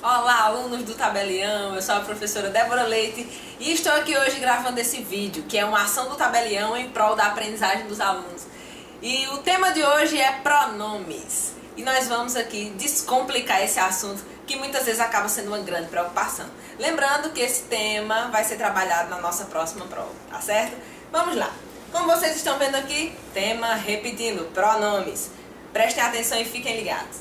Olá, alunos do Tabelião, eu sou a professora Débora Leite e estou aqui hoje gravando esse vídeo, que é uma ação do Tabelião em prol da aprendizagem dos alunos. E o tema de hoje é pronomes. E nós vamos aqui descomplicar esse assunto, que muitas vezes acaba sendo uma grande preocupação. Lembrando que esse tema vai ser trabalhado na nossa próxima prova, tá certo? Vamos lá. Como vocês estão vendo aqui, tema repetindo, pronomes. Prestem atenção e fiquem ligados.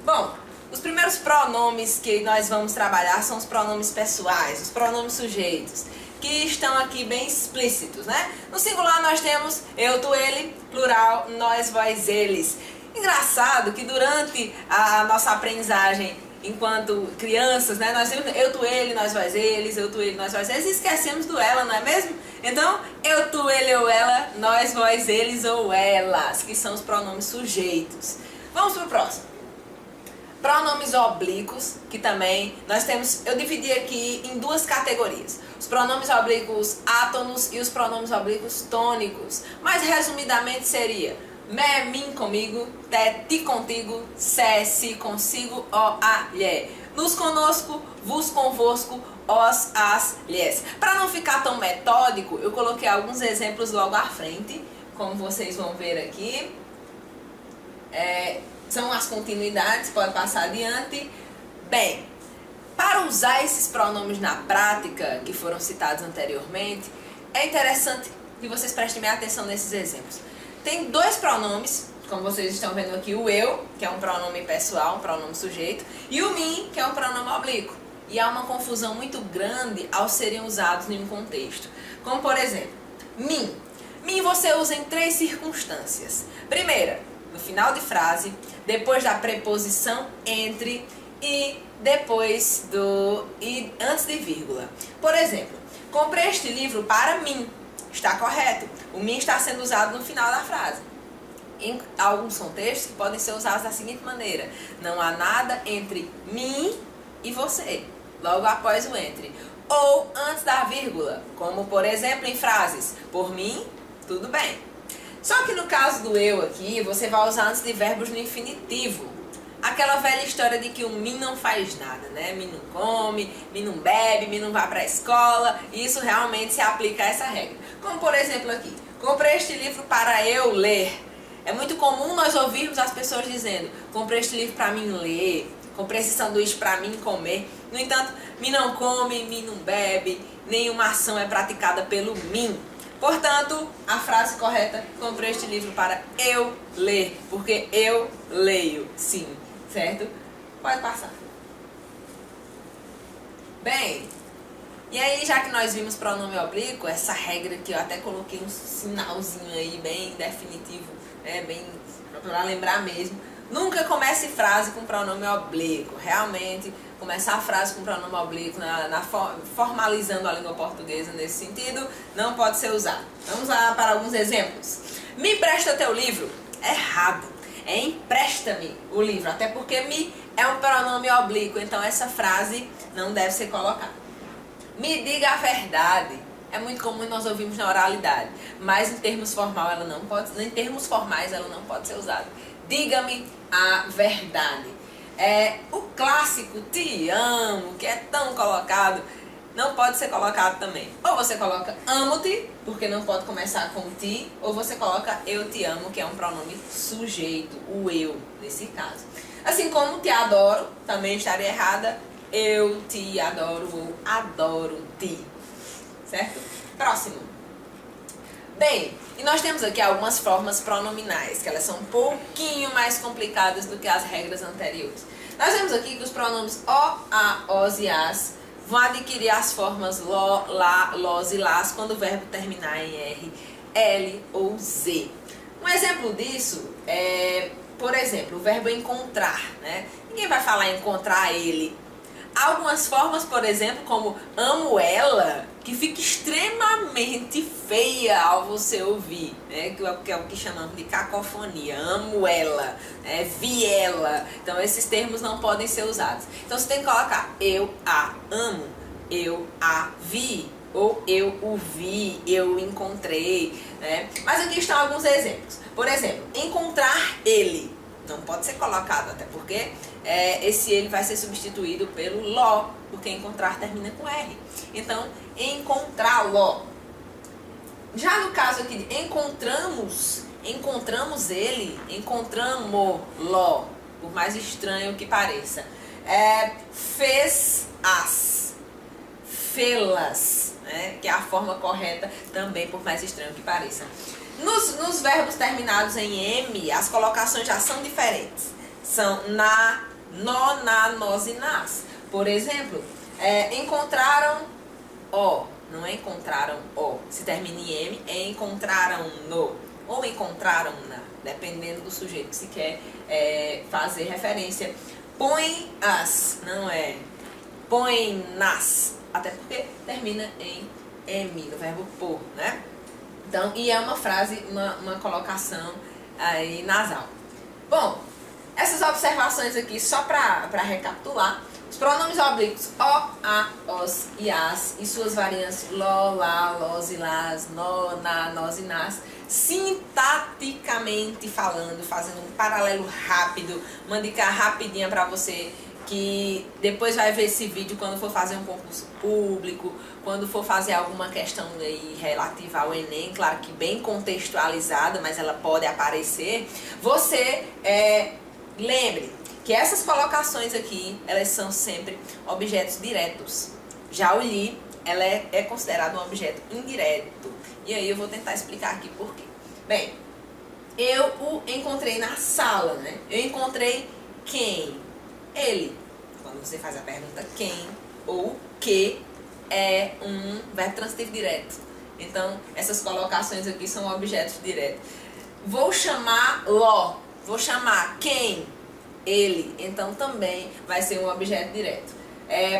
Bom, os primeiros pronomes que nós vamos trabalhar são os pronomes pessoais, os pronomes sujeitos, que estão aqui bem explícitos, né? No singular nós temos eu, tu, ele, plural, nós, vós, eles. Engraçado que durante a nossa aprendizagem enquanto crianças, né, nós temos eu, tu, ele, nós, vós, eles, eu, tu, ele, nós, vós, eles, e esquecemos do ela, não é mesmo? Então, eu, tu, ele ou ela, nós, vós, eles ou elas, que são os pronomes sujeitos. Vamos para o próximo. Pronomes oblíquos, que também nós temos, eu dividi aqui em duas categorias. Os pronomes oblíquos átonos e os pronomes oblíquos tônicos. Mais resumidamente seria me, mim, comigo, te, ti, contigo, se, si, consigo, o, a, lhe. Nos, conosco, vos, convosco, os, as, lhes. Para não ficar tão metódico, eu coloquei alguns exemplos logo à frente, como vocês vão ver aqui. São as continuidades, pode passar adiante. Bem, para usar esses pronomes na prática, que foram citados anteriormente, é interessante que vocês prestem bem atenção nesses exemplos. Tem dois pronomes, como vocês estão vendo aqui, o eu, que é um pronome pessoal, um pronome sujeito, e o mim, que é um pronome oblíquo. E há uma confusão muito grande ao serem usados em um contexto. Como, por exemplo, mim. Mim você usa em três circunstâncias. Primeira, no final de frase, depois da preposição entre e depois e antes de vírgula. Por exemplo, comprei este livro para mim. Está correto. O mim está sendo usado no final da frase. Em alguns contextos que podem ser usados da seguinte maneira: não há nada entre mim e você, logo após o entre. Ou antes da vírgula, como por exemplo em frases: por mim, tudo bem. Só que no caso do eu aqui, você vai usar antes de verbos no infinitivo. Aquela velha história de que o mim não faz nada, né? Mim não come, mim não bebe, mim não vai para a escola. E isso realmente se aplica a essa regra. Como por exemplo aqui, comprei este livro para eu ler. É muito comum nós ouvirmos as pessoas dizendo: comprei este livro para mim ler, comprei esse sanduíche para mim comer. No entanto, mim não come, mim não bebe, nenhuma ação é praticada pelo mim. Portanto, a frase correta: comprei este livro para eu ler, porque eu leio, sim, certo? Pode passar. Bem, e aí já que nós vimos pronome oblíquo, essa regra que eu até coloquei um sinalzinho aí bem definitivo, bem para lembrar mesmo. Nunca comece frase com pronome oblíquo. Realmente, começar a frase com pronome oblíquo, formalizando a língua portuguesa nesse sentido, não pode ser usado. Vamos lá para alguns exemplos. Me empresta teu livro. Errado. É empresta-me o livro, até porque me é um pronome oblíquo, então essa frase não deve ser colocada. Me diga a verdade. É muito comum nós ouvimos na oralidade, mas em termos formais ela não pode ser usada. Diga-me a verdade. O clássico te amo, que é tão colocado, não pode ser colocado também. Ou você coloca amo-te, porque não pode começar com ti, ou você coloca eu te amo, que é um pronome sujeito, o eu, nesse caso. Assim como te adoro, também estaria errada, eu te adoro ou adoro-te. Certo? Próximo. Bem, e nós temos aqui algumas formas pronominais, que elas são um pouquinho mais complicadas do que as regras anteriores. Nós vemos aqui que os pronomes o, a, os e as vão adquirir as formas lo, lá, los e las quando o verbo terminar em R, L ou Z. Um exemplo disso é, por exemplo, o verbo encontrar, né? Ninguém vai falar encontrar ele. Há algumas formas, por exemplo, como amo ela, que fica extremamente feia ao você ouvir, né? Que é o que chamamos de cacofonia. Amo ela, vi ela. Então esses termos não podem ser usados. Então você tem que colocar eu a amo, eu a vi, ou eu o vi, eu o encontrei, né? Mas aqui estão alguns exemplos. Por exemplo, encontrar ele. não pode ser colocado, até porque esse ele vai ser substituído pelo ló, porque encontrar termina com R. Então, encontrá-lo. Já no caso aqui de encontramos ele, encontramo-lo, por mais estranho que pareça. Fez-as, fê-las, né? Que é a forma correta também, por mais estranho que pareça. Nos verbos terminados em M, as colocações já são diferentes. São na, no, na, nos e nas. Por exemplo, encontraram o, não é encontraram o. Se termina em M, é encontraram no ou encontraram na, dependendo do sujeito que se quer fazer referência. Põe as, não é põe nas, até porque termina em M, no verbo pôr, né? Então, e é uma frase, uma colocação aí nasal. Bom, essas observações aqui, só para recapitular, os pronomes oblíquos o, a, os e as e suas variantes lo, lá, los e las, no, na, nos e nas, sintaticamente falando, fazendo um paralelo rápido, uma dica rapidinha para você que depois vai ver esse vídeo quando for fazer um concurso público, quando for fazer alguma questão aí relativa ao Enem, claro que bem contextualizada, mas ela pode aparecer. Você lembre que essas colocações aqui, elas são sempre objetos diretos. Já o li, ela é considerado um objeto indireto. E aí eu vou tentar explicar aqui por quê. Bem, eu o encontrei na sala, né? Eu encontrei quem? Ele. Quando você faz a pergunta quem ou que, é um verbo transitivo direto. Então, essas colocações aqui são objetos diretos. Vou chamar lo. Vou chamar quem? Ele. Então, também vai ser um objeto direto.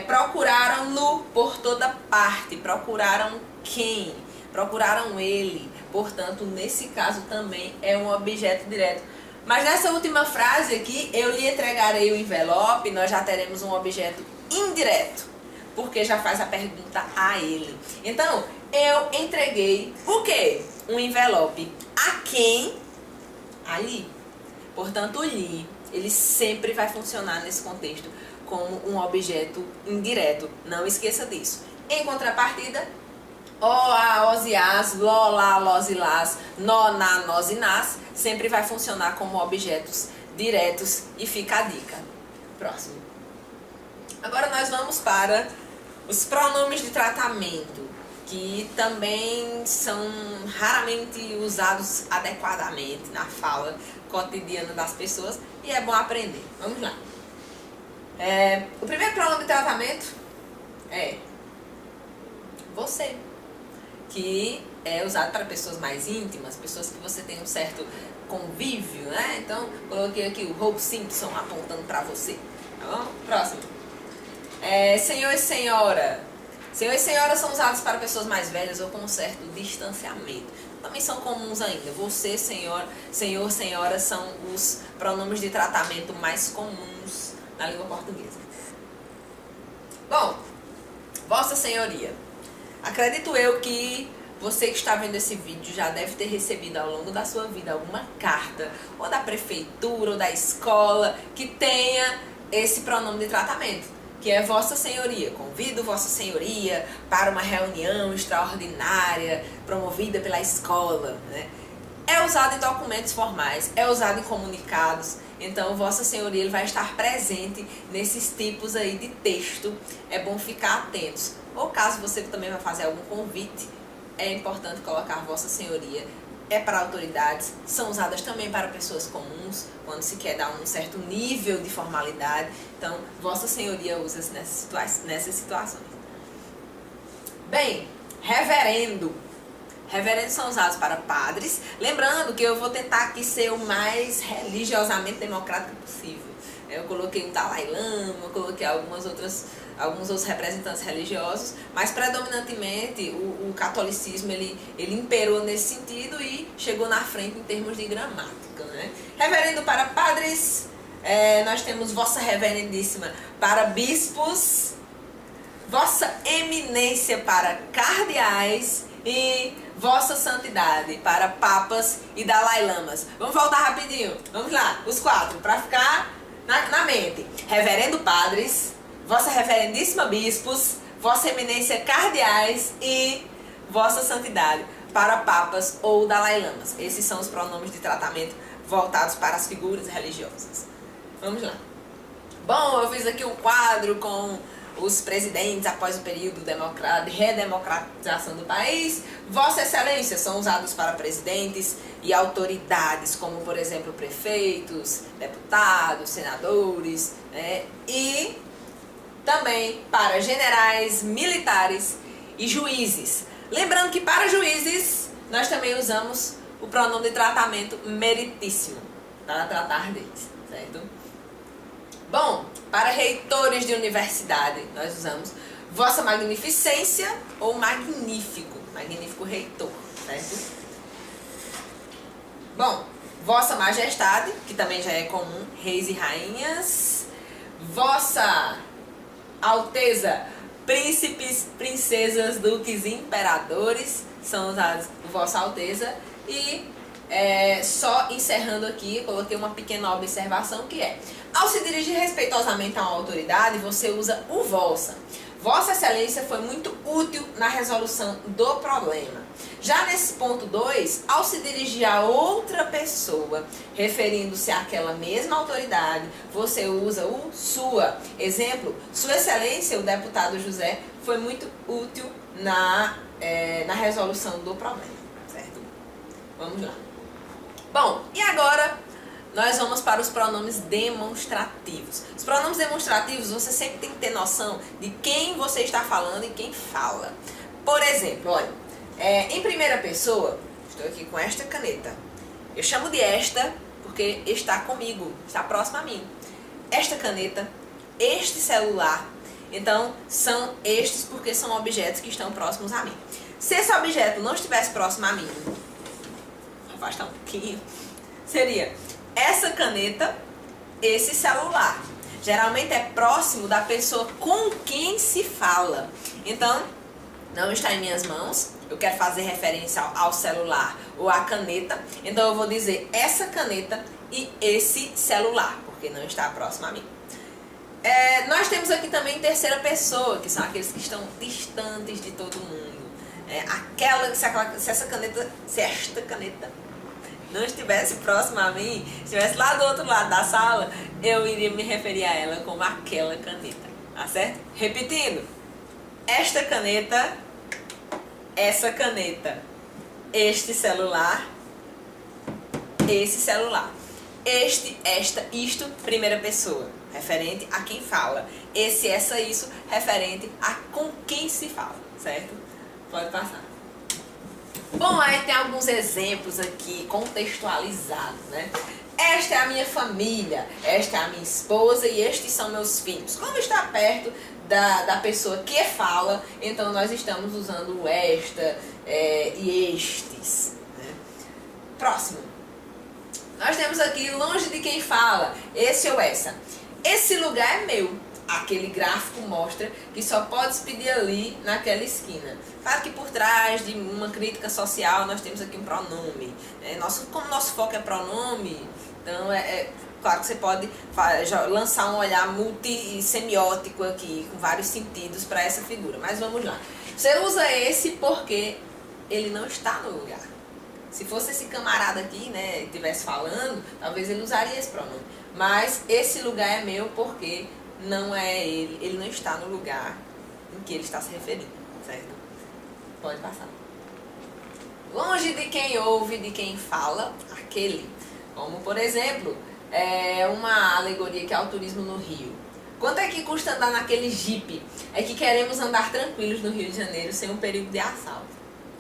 Procuraram-no por toda parte. Procuraram quem? Procuraram ele. Portanto, nesse caso também é um objeto direto. Mas nessa última frase aqui, eu lhe entregarei o envelope, nós já teremos um objeto indireto, porque já faz a pergunta a ele. Então, eu entreguei o quê? Um envelope. A quem? A lhe. Portanto, o lhe, ele sempre vai funcionar nesse contexto como um objeto indireto. Não esqueça disso. Em contrapartida, o, a, os e as, lo, lá, los e las, no, na, nos e nas, sempre vai funcionar como objetos diretos e fica a dica. Próximo. Agora nós vamos para os pronomes de tratamento, que também são raramente usados adequadamente na fala cotidiana das pessoas e é bom aprender. Vamos lá. O primeiro pronome de tratamento é você, que é usado para pessoas mais íntimas, pessoas que você tem um certo convívio, né? Então, coloquei aqui o Hope Simpson apontando para você, tá bom? Próximo. Senhor e senhora. Senhor e senhora são usados para pessoas mais velhas ou com um certo distanciamento. Também são comuns ainda. Você, senhor, senhora são os pronomes de tratamento mais comuns na língua portuguesa. Bom, Vossa Senhoria. Acredito eu que você que está vendo esse vídeo já deve ter recebido ao longo da sua vida alguma carta, ou da prefeitura, ou da escola, que tenha esse pronome de tratamento, que é Vossa Senhoria. Convido Vossa Senhoria para uma reunião extraordinária promovida pela escola, né? É usado em documentos formais, é usado em comunicados. Então, Vossa Senhoria ele vai estar presente nesses tipos aí de texto. É bom ficar atentos. Ou caso você também vai fazer algum convite, é importante colocar Vossa Senhoria. É para autoridades, são usadas também para pessoas comuns, quando se quer dar um certo nível de formalidade. Então, Vossa Senhoria usa nessas situações. Bem, reverendo. Reverendos são usados para padres. Lembrando que eu vou tentar aqui ser o mais religiosamente democrático possível. Eu coloquei o Dalai Lama, eu coloquei alguns outros representantes religiosos, mas predominantemente o catolicismo ele imperou nesse sentido e chegou na frente em termos de gramática, né? Reverendo para padres, nós temos Vossa Reverendíssima para bispos, Vossa Eminência para cardeais e Vossa Santidade para papas e Dalai Lamas. Vamos voltar rapidinho. Vamos lá, os 4, para ficar na mente. Reverendo Padres, Vossa Reverendíssima Bispos, Vossa Eminência Cardeais e Vossa Santidade para papas ou Dalai Lamas. Esses são os pronomes de tratamento voltados para as figuras religiosas. Vamos lá. Bom, eu fiz aqui um quadro com os presidentes após o período de redemocratização do país. Vossa Excelência são usados para presidentes e autoridades, como por exemplo prefeitos, deputados, senadores, né? E também para generais, militares e juízes. Lembrando que para juízes nós também usamos o pronome de tratamento meritíssimo para tratar deles, certo? Bom, para reitores de universidade, nós usamos Vossa Magnificência ou Magnífico, Magnífico Reitor, certo? Bom, Vossa Majestade, que também já é comum, reis e rainhas, Vossa Alteza, príncipes, princesas, duques e imperadores, são usados Vossa Alteza. E só encerrando aqui, eu coloquei uma pequena observação que é: ao se dirigir respeitosamente a uma autoridade, você usa o vossa. Vossa Excelência foi muito útil na resolução do problema. Já nesse ponto 2, ao se dirigir a outra pessoa, referindo-se àquela mesma autoridade, você usa o sua. Exemplo, Sua Excelência, o deputado José, foi muito útil na resolução do problema, certo? Vamos lá. Bom, e agora nós vamos para os pronomes demonstrativos. Os pronomes demonstrativos, você sempre tem que ter noção de quem você está falando e quem fala. Por exemplo, olha, em primeira pessoa, estou aqui com esta caneta. Eu chamo de esta porque está comigo, está próximo a mim. Esta caneta, este celular, então são estes porque são objetos que estão próximos a mim. Se esse objeto não estivesse próximo a mim, vou afastar um pouquinho, seria essa caneta, esse celular. Geralmente é próximo da pessoa com quem se fala. Então, não está em minhas mãos, eu quero fazer referência ao celular ou à caneta, então eu vou dizer essa caneta e esse celular, porque não está próximo a mim. Nós temos aqui também terceira pessoa, que são aqueles que estão distantes de todo mundo. Se esta caneta não estivesse próxima a mim, estivesse lá do outro lado da sala, eu iria me referir a ela como aquela caneta, tá certo? Repetindo, esta caneta, essa caneta, este celular, esse celular, este, esta, isto, primeira pessoa, referente a quem fala, esse, essa, isso, referente a com quem se fala, certo? Pode passar. Bom, aí tem alguns exemplos aqui contextualizados, né? Esta é a minha família, esta é a minha esposa e estes são meus filhos. Como está perto da pessoa que fala, então nós estamos usando o esta e estes, né? Próximo. Nós temos aqui longe de quem fala, esse ou essa. Esse lugar é meu. Aquele gráfico mostra que só pode se pedir ali naquela esquina. Claro que por trás de uma crítica social nós temos aqui um pronome. Como nosso foco é pronome, então claro que você pode lançar um olhar multissemiótico aqui, com vários sentidos para essa figura. Mas vamos lá. Você usa esse porque ele não está no lugar. Se fosse esse camarada aqui, né, estivesse falando, talvez ele usaria esse pronome. Mas esse lugar é meu porque não é ele não está no lugar em que ele está se referindo, certo? Pode passar. Longe de quem ouve, de quem fala, aquele. Como, por exemplo, uma alegoria que é o turismo no Rio. Quanto é que custa andar naquele Jeep? É que queremos andar tranquilos no Rio de Janeiro sem um perigo de assalto.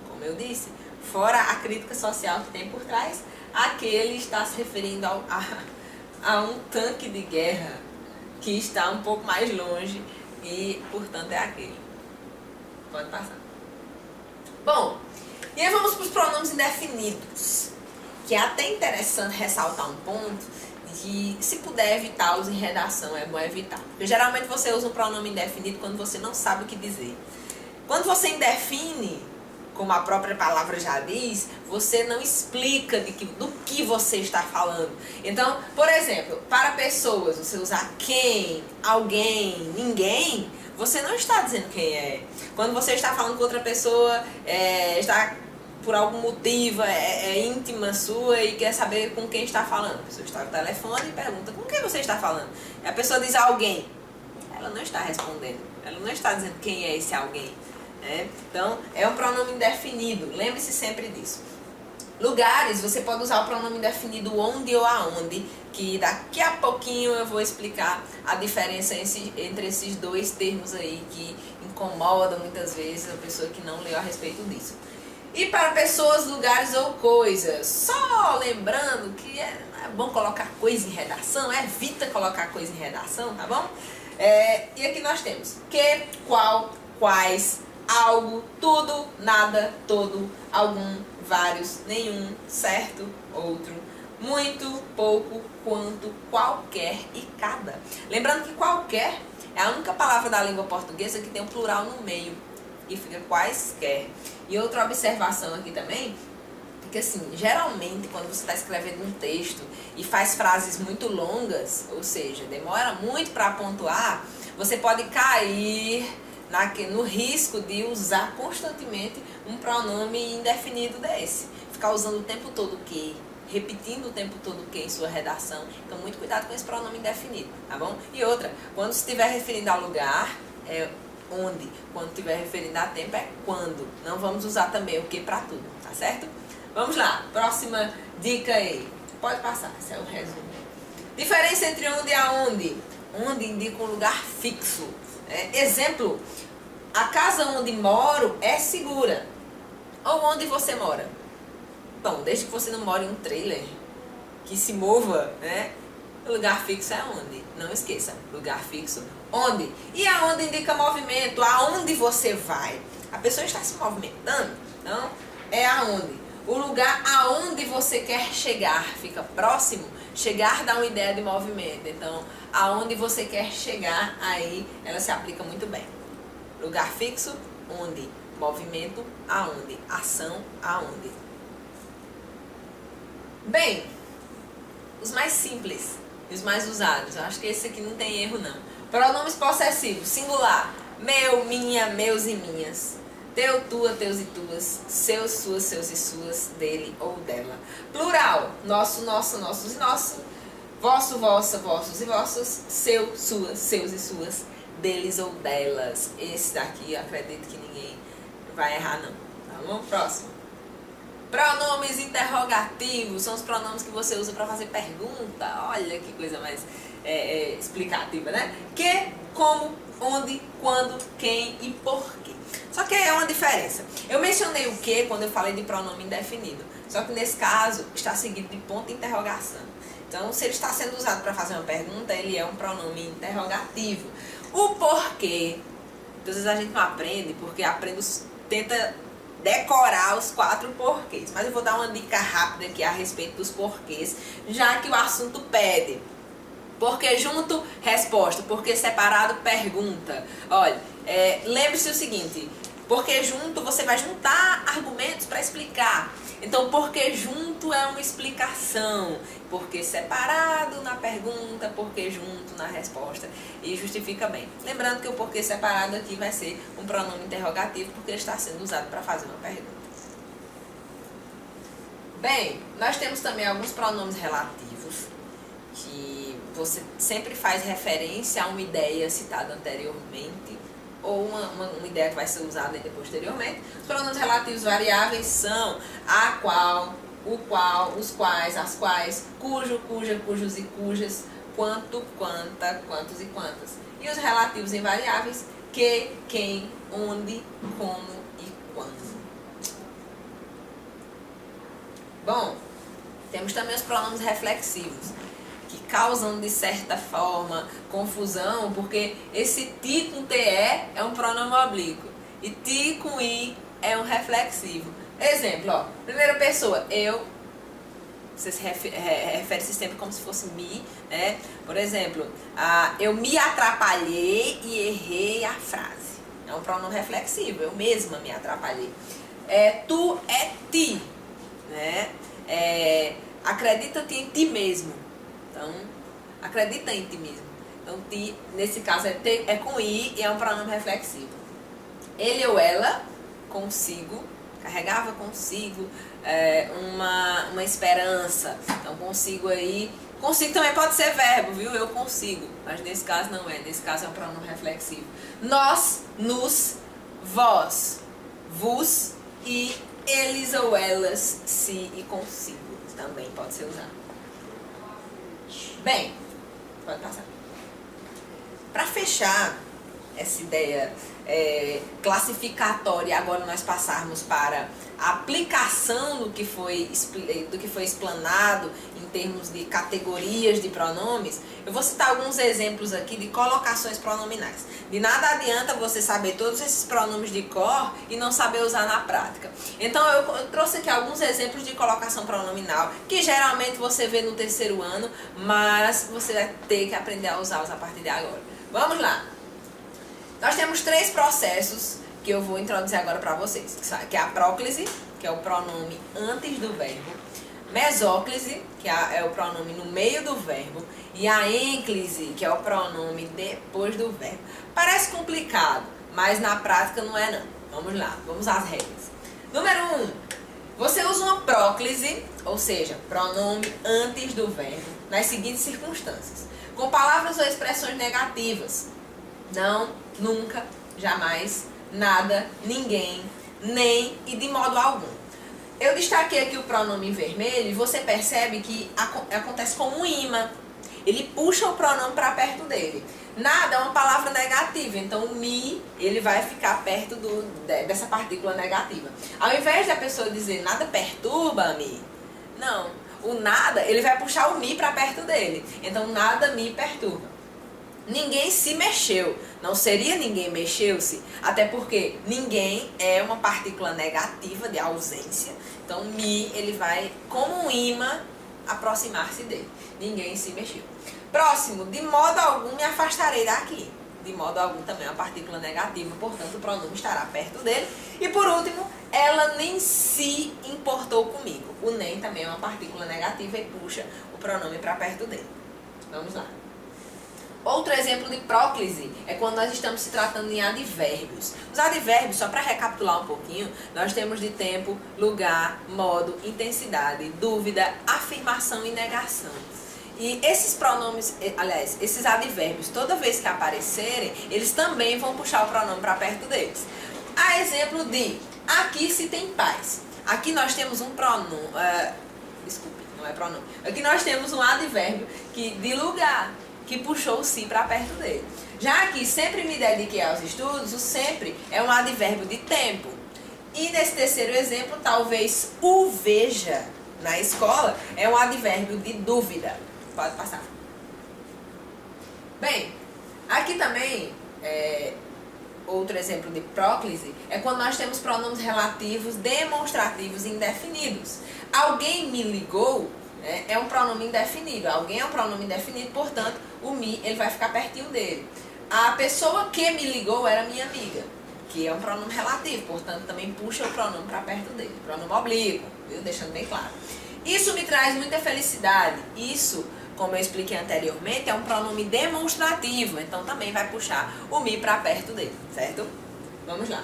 Como eu disse, fora a crítica social que tem por trás, aquele está se referindo a um tanque de guerra que está um pouco mais longe e, portanto, é aquele. Pode passar. Bom, e aí vamos para os pronomes indefinidos, que é até interessante ressaltar um ponto de, se puder evitá-los em redação, é bom evitar. Porque geralmente você usa um pronome indefinido quando você não sabe o que dizer. Quando você indefine, como a própria palavra já diz, você não explica do que você está falando. Então, por exemplo, para pessoas, você usar quem, alguém, ninguém, você não está dizendo quem é. Quando você está falando com outra pessoa, está por algum motivo, é íntima sua e quer saber com quem está falando. A pessoa está no telefone e pergunta com quem você está falando. E a pessoa diz alguém. Ela não está respondendo. Ela não está dizendo quem é esse alguém. Então, é um pronome indefinido. Lembre-se sempre disso. Lugares, você pode usar o pronome indefinido onde ou aonde, que daqui a pouquinho eu vou explicar a diferença entre esses dois termos aí que incomodam muitas vezes a pessoa que não leu a respeito disso. E para pessoas, lugares ou coisas, só lembrando que é bom colocar coisa em redação, evita colocar coisa em redação, tá bom? E aqui nós temos que, qual, quais, algo, tudo, nada, todo, algum, vários, nenhum, certo, outro, muito, pouco, quanto, qualquer e cada. Lembrando que qualquer é a única palavra da língua portuguesa que tem um plural no meio, e fica quaisquer. E outra observação aqui também, porque assim, geralmente quando você está escrevendo um texto e faz frases muito longas, ou seja, demora muito para pontuar, você pode cair no risco de usar constantemente um pronome indefinido desse. Ficar usando o tempo todo que, repetindo o tempo todo que em sua redação. Então, muito cuidado com esse pronome indefinido, tá bom? E outra, quando estiver referindo ao lugar, é onde. Quando estiver referindo a tempo, é quando. Não vamos usar também o que para tudo, tá certo? Vamos lá, próxima dica aí. Pode passar, esse é o resumo. Diferença entre onde e aonde. Onde indica um lugar fixo. Exemplo, a casa onde moro é segura. Ou onde você mora? Bom, desde que você não mora em um trailer que se mova, né? O lugar fixo é onde? Não esqueça, lugar fixo, onde? E aonde indica movimento, aonde você vai. A pessoa está se movimentando, então é aonde. O lugar aonde você quer chegar fica próximo, chegar dá uma ideia de movimento. Então, aonde você quer chegar, aí ela se aplica muito bem. Lugar fixo, onde? Movimento, aonde? Ação, aonde? Bem, os mais simples e os mais usados. Eu acho que esse aqui não tem erro, não. Pronomes possessivos, singular. Meu, minha, meus e minhas. Teu, tua, teus e tuas. Seus, suas, seus e suas. Dele ou dela. Plural. Nosso, nossa, nossos e nosso. Vosso, vossa, vossos e vossos. Seu, suas, seus e suas. Deles ou delas. Esse daqui eu acredito que ninguém vai errar, não. Tá bom? Próximo. Pronomes interrogativos são os pronomes que você usa para fazer pergunta. Olha que coisa mais explicativa, né? Que, como, onde, quando, quem e porquê. Só que é uma diferença. Eu mencionei o que quando eu falei de pronome indefinido. Só que nesse caso está seguido de ponto de interrogação. Então, se ele está sendo usado para fazer uma pergunta, ele é um pronome interrogativo. O porquê, às vezes a gente não aprende, porque tenta decorar os 4 porquês. Mas eu vou dar uma dica rápida aqui a respeito dos porquês, já que o assunto pede. Porque junto, resposta. Porque separado, pergunta. Olha, lembre-se o seguinte, porque junto você vai juntar argumentos para explicar. Então, porque junto é uma explicação. Porque separado na pergunta, porque junto na resposta. E justifica bem. Lembrando que o porquê separado aqui vai ser um pronome interrogativo, porque ele está sendo usado para fazer uma pergunta. Bem, nós temos também alguns pronomes relativos, que você sempre faz referência a uma ideia citada anteriormente, ou uma ideia que vai ser usada posteriormente. Os pronomes relativos variáveis são a qual, o qual, os quais, as quais, cujo, cuja, cujos e cujas, quanto, quanta, quantos e quantas. E os relativos invariáveis, que, quem, onde, como e quando. Bom, temos também os pronomes reflexivos, que causam, de certa forma, confusão, porque esse ti com te é um pronome oblíquo e ti com i é um reflexivo. Exemplo, ó, primeira pessoa, eu, você se refere-se sempre como se fosse me, né? Por exemplo, eu me atrapalhei e errei a frase. É um pronome reflexivo, eu mesma me atrapalhei. Tu é ti, né? Acredita-te em ti mesmo. Então, acredita em ti mesmo. Então, ti, nesse caso, é com i e é um pronome reflexivo. Ele ou ela, consigo, carregava consigo uma esperança. Então, consigo aí... Consigo também pode ser verbo, viu? Eu consigo. Mas nesse caso não é. Nesse caso é um pronome reflexivo. Nós, nos, vós, vos e eles ou elas, se e consigo. Também pode ser usado. Bem, pode passar. Para fechar essa ideia classificatória, agora nós passarmos para a aplicação do que foi explanado em termos de categorias de pronomes, eu vou citar alguns exemplos aqui de colocações pronominais. De nada adianta você saber todos esses pronomes de cor e não saber usar na prática. Então eu trouxe aqui alguns exemplos de colocação pronominal que geralmente você vê no terceiro ano, mas você vai ter que aprender a usá-los a partir de agora. Vamos lá! Nós temos 3 processos que eu vou introduzir agora para vocês, que é a próclise, que é o pronome antes do verbo, mesóclise, que é o pronome no meio do verbo, e a ênclise, que é o pronome depois do verbo. Parece complicado, mas na prática não é não. Vamos lá, vamos às regras. Número 1, você usa uma próclise, ou seja, pronome antes do verbo, nas seguintes circunstâncias: com palavras ou expressões negativas. Não, nunca, jamais, nada, ninguém, nem e de modo algum. Eu destaquei aqui o pronome em vermelho e você percebe que acontece como um imã. Ele puxa o pronome para perto dele. Nada é uma palavra negativa, então o me, ele vai ficar perto dessa partícula negativa. Ao invés da pessoa dizer nada perturba-me, não, o nada, ele vai puxar o me para perto dele. Então nada me perturba. Ninguém se mexeu. Não seria ninguém mexeu-se, até porque ninguém é uma partícula negativa de ausência. Então, me, ele vai, como um imã, aproximar-se dele. Ninguém se mexeu. Próximo, de modo algum me afastarei daqui. De modo algum também é uma partícula negativa, portanto o pronome estará perto dele. E por último, ela nem se importou comigo. O nem também é uma partícula negativa e puxa o pronome para perto dele. Vamos lá. Outro exemplo de próclise é quando nós estamos se tratando em advérbios. Os advérbios, só para recapitular um pouquinho, nós temos de tempo, lugar, modo, intensidade, dúvida, afirmação e negação. E esses pronomes, aliás, esses advérbios, toda vez que aparecerem, eles também vão puxar o pronome para perto deles. A exemplo de aqui se tem paz. Aqui nós temos um pronome, desculpe, não é pronome. Aqui nós temos um advérbio de lugar, que puxou o si para perto dele. Já que sempre me dediquei aos estudos, o sempre é um advérbio de tempo. E nesse terceiro exemplo, talvez o veja na escola é um advérbio de dúvida. Pode passar. Bem, aqui também, outro exemplo de próclise é quando nós temos pronomes relativos demonstrativos indefinidos. Alguém me ligou, é um pronome indefinido. Alguém é um pronome indefinido, portanto, o me, ele vai ficar pertinho dele. A pessoa que me ligou era minha amiga, que é um pronome relativo, portanto, também puxa o pronome para perto dele. Pronome oblíquo, viu? Deixando bem claro. Isso me traz muita felicidade. Isso, como eu expliquei anteriormente, é um pronome demonstrativo, então também vai puxar o me para perto dele, certo? Vamos lá.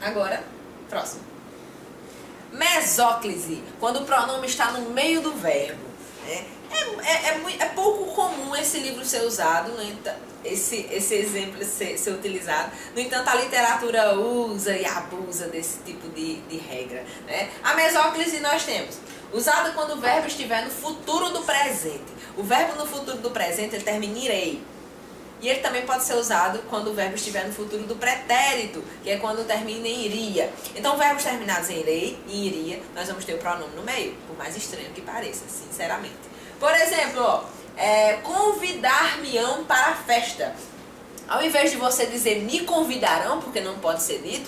Agora, próximo. Mesóclise, quando o pronome está no meio do verbo. É pouco comum esse livro ser usado, esse exemplo ser utilizado. No entanto, a literatura usa e abusa desse tipo de regra. A mesóclise nós temos usada quando o verbo estiver no futuro do presente. O verbo no futuro do presente ele termina em irei. E ele também pode ser usado quando o verbo estiver no futuro do pretérito, que é quando termina em iria. Então, verbos terminados em irei e iria, nós vamos ter o pronome no meio, por mais estranho que pareça, sinceramente. Por exemplo, convidar-me-ão para a festa. Ao invés de você dizer me convidarão, porque não pode ser dito,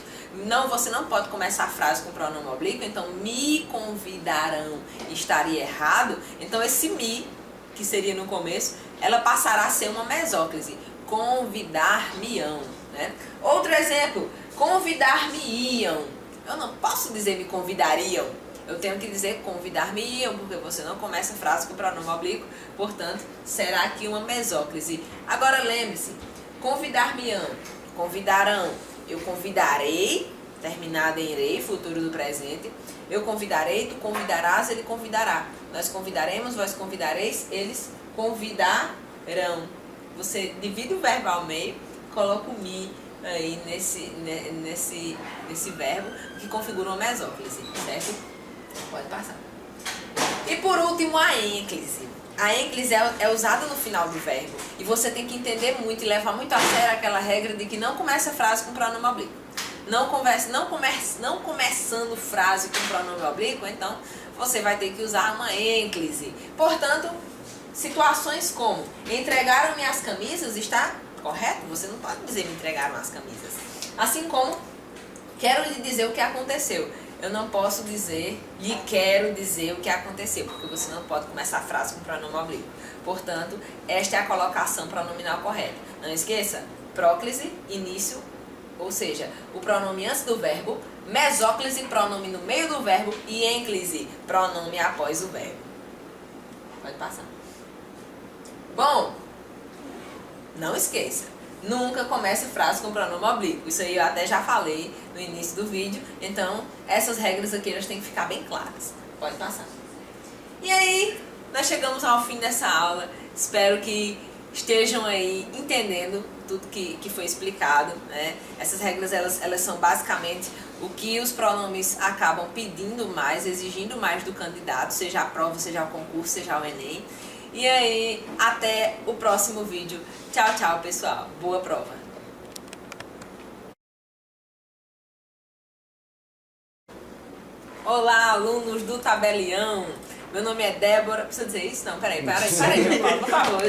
você não pode começar a frase com pronome oblíquo, então me convidarão estaria errado. Então, esse me, que seria no começo, ela passará a ser uma mesóclise. convidar-me-ão, né? Outro exemplo, convidar-me-iam. Eu não posso dizer me convidariam. Eu tenho que dizer convidar-me-iam, porque você não começa a frase com o pronome oblíquo, portanto, será aqui uma mesóclise. Agora lembre-se, convidar-me-ão, convidarão, eu convidarei, terminado em rei, futuro do presente. Eu convidarei, tu convidarás, ele convidará. Nós convidaremos, vós convidareis, eles convidarão. Você divide o verbo ao meio, coloca o mi aí nesse verbo que configura uma mesóclise, certo? Pode passar. E por último, a ênclise. A ênclise é usada no final do verbo. E você tem que entender muito e levar muito a sério aquela regra de que não começa a frase com pronome oblíquo. Não começando frase com pronome oblíquo, então você vai ter que usar uma ênclise. Portanto, situações como entregaram-me as camisas, está correto? Você não pode dizer me entregaram as camisas. Assim como quero lhe dizer o que aconteceu. Eu não posso dizer lhe quero dizer o que aconteceu, porque você não pode começar a frase com pronome oblíquo. Portanto, esta é a colocação pronominal correta. Não esqueça, próclise, início, ou seja, o pronome antes do verbo, mesóclise, pronome no meio do verbo e ênclise, pronome após o verbo. Pode passar. Bom, não esqueça, nunca comece frase com pronome oblíquo. Isso aí eu até já falei no início do vídeo, então essas regras aqui elas têm que ficar bem claras. Pode passar. E aí, nós chegamos ao fim dessa aula. Espero que estejam aí entendendo tudo que foi explicado, né? Essas regras elas são basicamente o que os pronomes acabam pedindo mais, exigindo mais do candidato, seja a prova, seja o concurso, seja o Enem. E aí, até o próximo vídeo. Tchau, tchau, pessoal. Boa prova. Olá, alunos do Tabelião. Meu nome é Débora. Precisa dizer isso? Não, peraí, por favor.